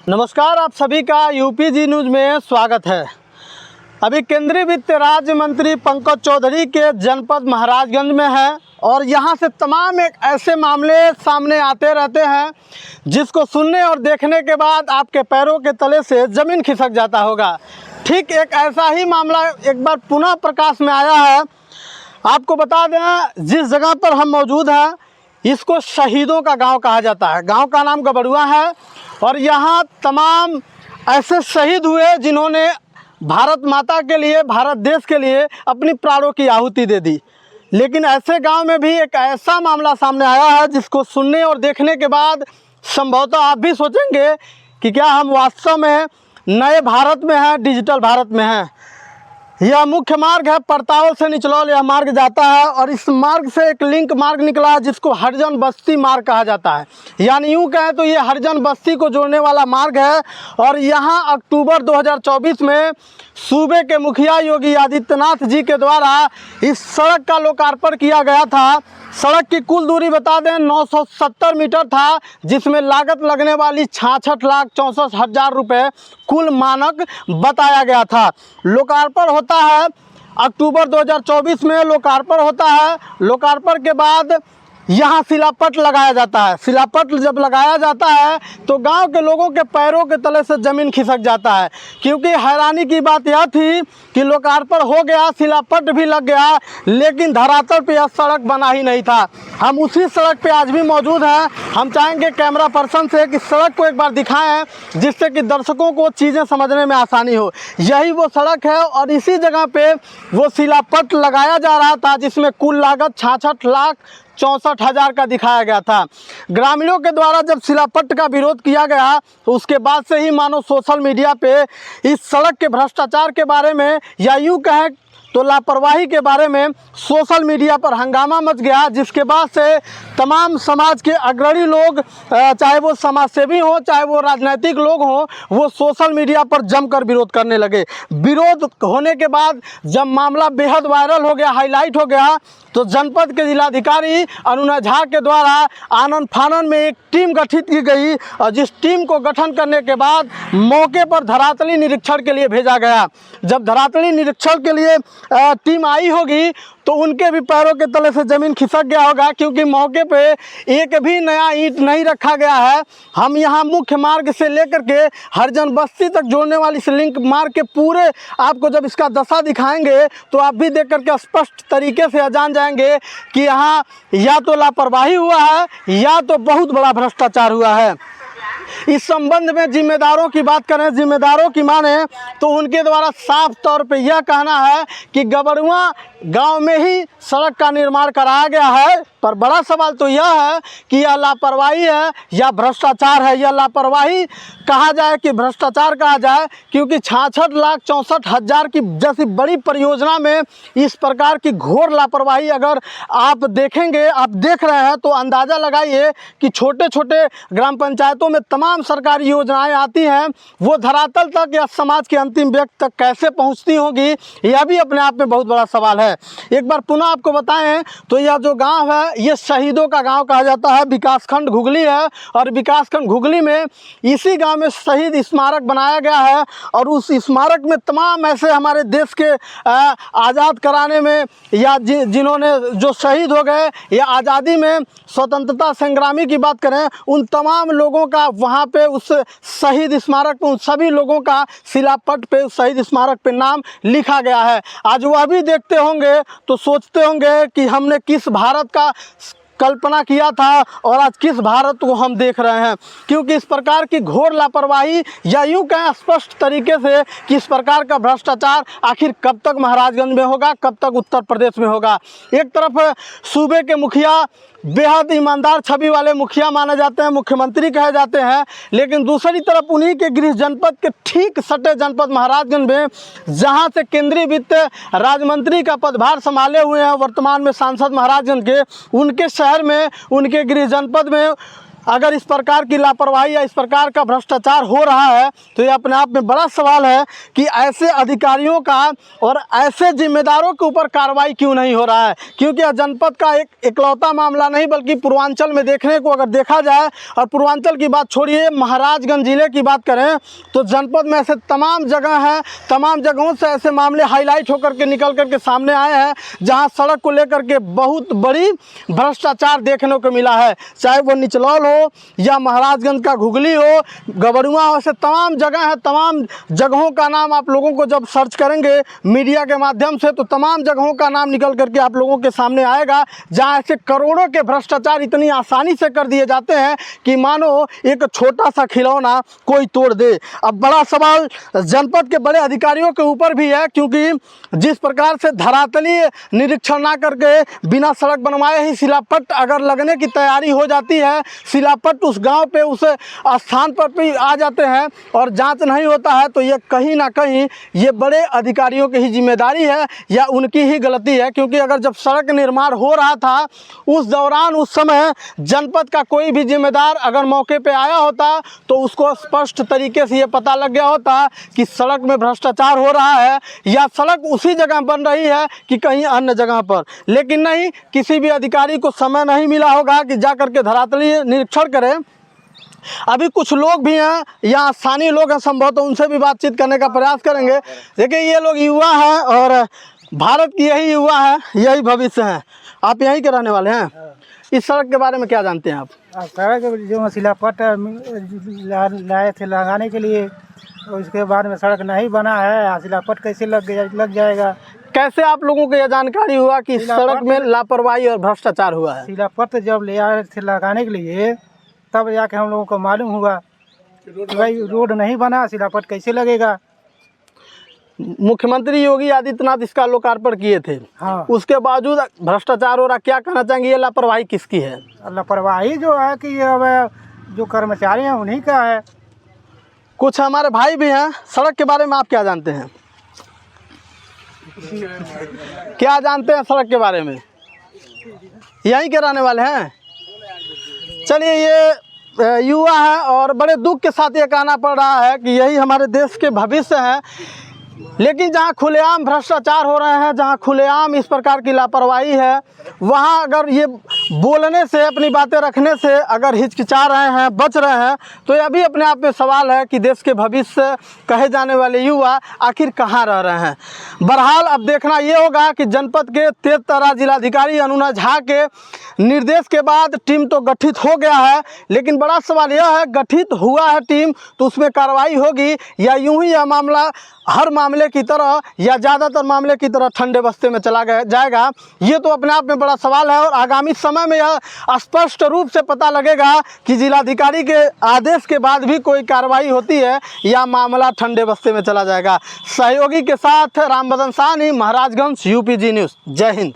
नमस्कार, आप सभी का यूपी जी न्यूज़ में स्वागत है। अभी केंद्रीय वित्त राज्य मंत्री पंकज चौधरी के जनपद महाराजगंज में है और यहाँ से तमाम एक ऐसे मामले सामने आते रहते हैं जिसको सुनने और देखने के बाद आपके पैरों के तले से ज़मीन खिसक जाता होगा। ठीक एक ऐसा ही मामला एक बार पुनः प्रकाश में आया है। आपको बता दें, जिस जगह पर हम मौजूद हैं इसको शहीदों का गांव कहा जाता है। गांव का नाम गबड़ुआ है और यहाँ तमाम ऐसे शहीद हुए जिन्होंने भारत माता के लिए, भारत देश के लिए अपनी प्राणों की आहुति दे दी। लेकिन ऐसे गांव में भी एक ऐसा मामला सामने आया है जिसको सुनने और देखने के बाद संभवतः आप भी सोचेंगे कि क्या हम वास्तव में नए भारत में हैं, डिजिटल भारत में हैं। यह मुख्य मार्ग है, परतावल से निचलौल यह मार्ग जाता है और इस मार्ग से एक लिंक मार्ग निकला है जिसको हरिजन बस्ती मार्ग कहा जाता है। यानी यूँ कहें तो ये हरिजन बस्ती को जोड़ने वाला मार्ग है। और यहाँ अक्टूबर 2024 में सूबे के मुखिया योगी आदित्यनाथ जी के द्वारा इस सड़क का लोकार्पण किया गया था। सड़क की कुल दूरी बता दें 970 मीटर था, जिसमें लागत लगने वाली 66,64,000 रुपये कुल मानक बताया गया था। लोकार्पण होता है अक्टूबर 2024 में लोकार्पण होता है। लोकार्पण के बाद यहाँ शिलापट लगाया जाता है। शिलापट जब लगाया जाता है तो गांव के लोगों के पैरों के तले से ज़मीन खिसक जाता है, क्योंकि हैरानी की बात यह थी कि लोकार्पण हो गया, शिलापट भी लग गया, लेकिन धरातल पे यह सड़क बना ही नहीं था। हम उसी सड़क पे आज भी मौजूद हैं। हम चाहेंगे कैमरा पर्सन से कि सड़क को एक बार दिखाएं जिससे कि दर्शकों को चीज़ें समझने में आसानी हो। यही वो सड़क है और इसी जगह पे वो शिलापट लगाया जा रहा था जिसमें कुल लागत 66,64,000 का दिखाया गया था। ग्रामीणों के द्वारा जब शिलापट का विरोध किया गया तो उसके बाद से ही मानो सोशल मीडिया पे इस सड़क के भ्रष्टाचार के बारे में या यूँ कहें तो लापरवाही के बारे में सोशल मीडिया पर हंगामा मच गया, जिसके बाद से तमाम समाज के अग्रणी लोग, चाहे वो समाजसेवी हों चाहे वो राजनीतिक लोग हों, वो सोशल मीडिया पर जमकर विरोध करने लगे। विरोध होने के बाद जब मामला बेहद वायरल हो गया, हाईलाइट हो गया, तो जनपद के जिलाधिकारी अनुनय झा के द्वारा आनन फानन में एक टीम गठित की गई और जिस टीम को गठन करने के बाद मौके पर धरातली निरीक्षण के लिए भेजा गया। जब धरातली निरीक्षण के लिए टीम आई होगी तो उनके भी पैरों के तले से ज़मीन खिसक गया होगा, क्योंकि मौके पे एक भी नया ईंट नहीं रखा गया है। हम यहाँ मुख्य मार्ग से लेकर के हरिजन बस्ती तक जोड़ने वाली इस लिंक मार्ग के पूरे आपको जब इसका दशा दिखाएंगे तो आप भी देख करके स्पष्ट तरीके से जान जाएंगे कि यहाँ या तो लापरवाही हुआ है या तो बहुत बड़ा भ्रष्टाचार हुआ है। इस संबंध में जिम्मेदारों की बात करें, जिम्मेदारों की माने तो उनके द्वारा साफ तौर पे यह कहना है कि गबड़ुआ गांव में ही सड़क का निर्माण कराया गया है। पर बड़ा सवाल तो यह है कि यह लापरवाही है या भ्रष्टाचार है। यह लापरवाही कहा जाए कि भ्रष्टाचार कहा जाए, क्योंकि 66,64,000 की जैसी बड़ी परियोजना में इस प्रकार की घोर लापरवाही अगर आप देखेंगे, आप देख रहे हैं, तो अंदाज़ा लगाइए कि छोटे छोटे ग्राम पंचायतों में तमाम सरकारी योजनाएं आती हैं, वो धरातल तक या समाज के अंतिम व्यक्ति तक कैसे पहुंचती होंगी, यह भी अपने आप में बहुत बड़ा सवाल है। एक बार पुनः आपको बताएं तो यह जो गांव है ये शहीदों का गांव कहा जाता है। विकासखंड घुगली है और विकासखंड घुगली में इसी गांव में शहीद स्मारक बनाया गया है और उस स्मारक में तमाम ऐसे हमारे देश के आज़ाद कराने में या जिन्होंने जो शहीद हो गए या आज़ादी में स्वतंत्रता संग्रामी की बात करें, उन तमाम लोगों का वहाँ पे उस शहीद स्मारक पे उन सभी लोगों का शिलापट पे उस शहीद स्मारक पे नाम लिखा गया है। आज वह भी देखते होंगे तो सोचते होंगे कि हमने किस भारत का कल्पना किया था और आज किस भारत को हम देख रहे हैं, क्योंकि इस प्रकार की घोर लापरवाही या यूँ कहें स्पष्ट तरीके से कि इस प्रकार का भ्रष्टाचार आखिर कब तक महाराजगंज में होगा, कब तक उत्तर प्रदेश में होगा। एक तरफ सूबे के मुखिया बेहद ईमानदार छवि वाले मुखिया माने जाते हैं, मुख्यमंत्री कहे जाते हैं, लेकिन दूसरी तरफ उन्हीं के गृह जनपद के ठीक सटे जनपद महाराजगंज में जहां से केंद्रीय वित्त राज्य मंत्री का पदभार संभाले हुए हैं वर्तमान में सांसद महाराजगंज के, उनके शहर में, उनके गृह जनपद में अगर इस प्रकार की लापरवाही या इस प्रकार का भ्रष्टाचार हो रहा है तो ये अपने आप में बड़ा सवाल है कि ऐसे अधिकारियों का और ऐसे जिम्मेदारों के ऊपर कार्रवाई क्यों नहीं हो रहा है। क्योंकि यह जनपद का एक इकलौता मामला नहीं बल्कि पूर्वांचल में देखने को अगर देखा जाए, और पूर्वांचल की बात छोड़िए, महाराजगंज ज़िले की बात करें तो जनपद में ऐसे तमाम जगह हैं, तमाम जगहों से ऐसे मामले हाईलाइट होकर के निकल करके सामने आए हैं जहाँ सड़क को लेकर के बहुत बड़ी भ्रष्टाचार देखने को मिला है। चाहे वो निचलौल हो या महाराजगंज का घुगली हो, गबरुआ हो, ऐसे तमाम जगह है। तमाम जगहों का नाम आप लोगों को जब सर्च करेंगे मीडिया के माध्यम से तो तमाम जगहों का नाम निकल करके आप लोगों के सामने आएगा जहां ऐसे करोड़ों के भ्रष्टाचार इतनी आसानी से कर दिए जाते हैं कि मानो एक छोटा सा खिलौना कोई तोड़ दे। अब बड़ा सवाल जनपद के बड़े अधिकारियों के ऊपर भी है, क्योंकि जिस प्रकार से धरातलीय निरीक्षण ना करके बिना सड़क बनवाए ही शिलापट अगर लगने की तैयारी हो जाती है, शिलापट उस गांव पे उस स्थान पर भी आ जाते हैं और जांच नहीं होता है, तो ये कहीं ना कहीं ये बड़े अधिकारियों की ही जिम्मेदारी है या उनकी ही गलती है। क्योंकि अगर जब सड़क निर्माण हो रहा था उस दौरान उस समय जनपद का कोई भी जिम्मेदार अगर मौके पे आया होता तो उसको स्पष्ट तरीके से ये पता लग गया होता कि सड़क में भ्रष्टाचार हो रहा है या सड़क उसी जगह बन रही है कि कहीं अन्य जगह पर। लेकिन नहीं, किसी भी अधिकारी को समय नहीं मिला होगा कि जा करके धरातलीय निरीक्षण करें। अभी कुछ लोग भी हैं यहाँ स्थानीय लोग हैं, संभवतः उनसे भी बातचीत करने का प्रयास करेंगे। देखिए ये लोग युवा हैं और भारत की यही युवा है, यही भविष्य है। आप यहीं के रहने वाले हैं। इस सड़क के बारे में क्या जानते हैं आप? सड़क जो शिलापट लाए थे लगाने के लिए, और उसके बाद में सड़क नहीं बना है, शिलापट कैसे लग जाएगा? कैसे आप लोगों को यह जानकारी हुआ कि सड़क में लापरवाही और भ्रष्टाचार हुआ है? शिलापट जब ले आए थे लगाने के लिए तब जाके हम लोगों को मालूम हुआ कि भाई रोड नहीं बना, शिलापट कैसे लगेगा। मुख्यमंत्री योगी आदित्यनाथ इसका लोकार्पण किए थे, हाँ, उसके बावजूद भ्रष्टाचार हो रहा। क्या कहना चाहेंगे, ये लापरवाही किसकी है? लापरवाही जो है कि अब जो कर्मचारी हैं उन्हीं का है। कुछ हमारे भाई भी हैं। सड़क के बारे में आप क्या जानते हैं? क्या जानते हैं सड़क के बारे में? यहीं के रहने वाले हैं। चलिए, ये युवा है और बड़े दुख के साथ ये कहना पड़ रहा है कि यही हमारे देश के भविष्य हैं। लेकिन जहाँ खुलेआम भ्रष्टाचार हो रहे हैं, जहाँ खुलेआम इस प्रकार की लापरवाही है, वहाँ अगर ये बोलने से, अपनी बातें रखने से अगर हिचकिचा रहे हैं, बच रहे हैं, तो यह भी अपने आप में सवाल है कि देश के भविष्य कहे जाने वाले युवा आखिर कहाँ रह रहे हैं। बहरहाल अब देखना ये होगा कि जनपद के तेजतर्रा जिलाधिकारी अनुना झा के निर्देश के बाद टीम तो गठित हो गया है, लेकिन बड़ा सवाल यह है, गठित हुआ है टीम तो उसमें कार्रवाई होगी या यूं ही यह मामला हर मामले की तरह या ज़्यादातर मामले की तरह ठंडे बस्ते में चला जाएगा? ये तो अपने आप में बड़ा सवाल है और आगामी समय में यह स्पष्ट रूप से पता लगेगा कि जिलाधिकारी के आदेश के बाद भी कोई कार्रवाई होती है या मामला ठंडे बस्ते में चला जाएगा। सहयोगी के साथ रामबदन साहनी, महाराजगंज, UPG न्यूज़। जय हिंद।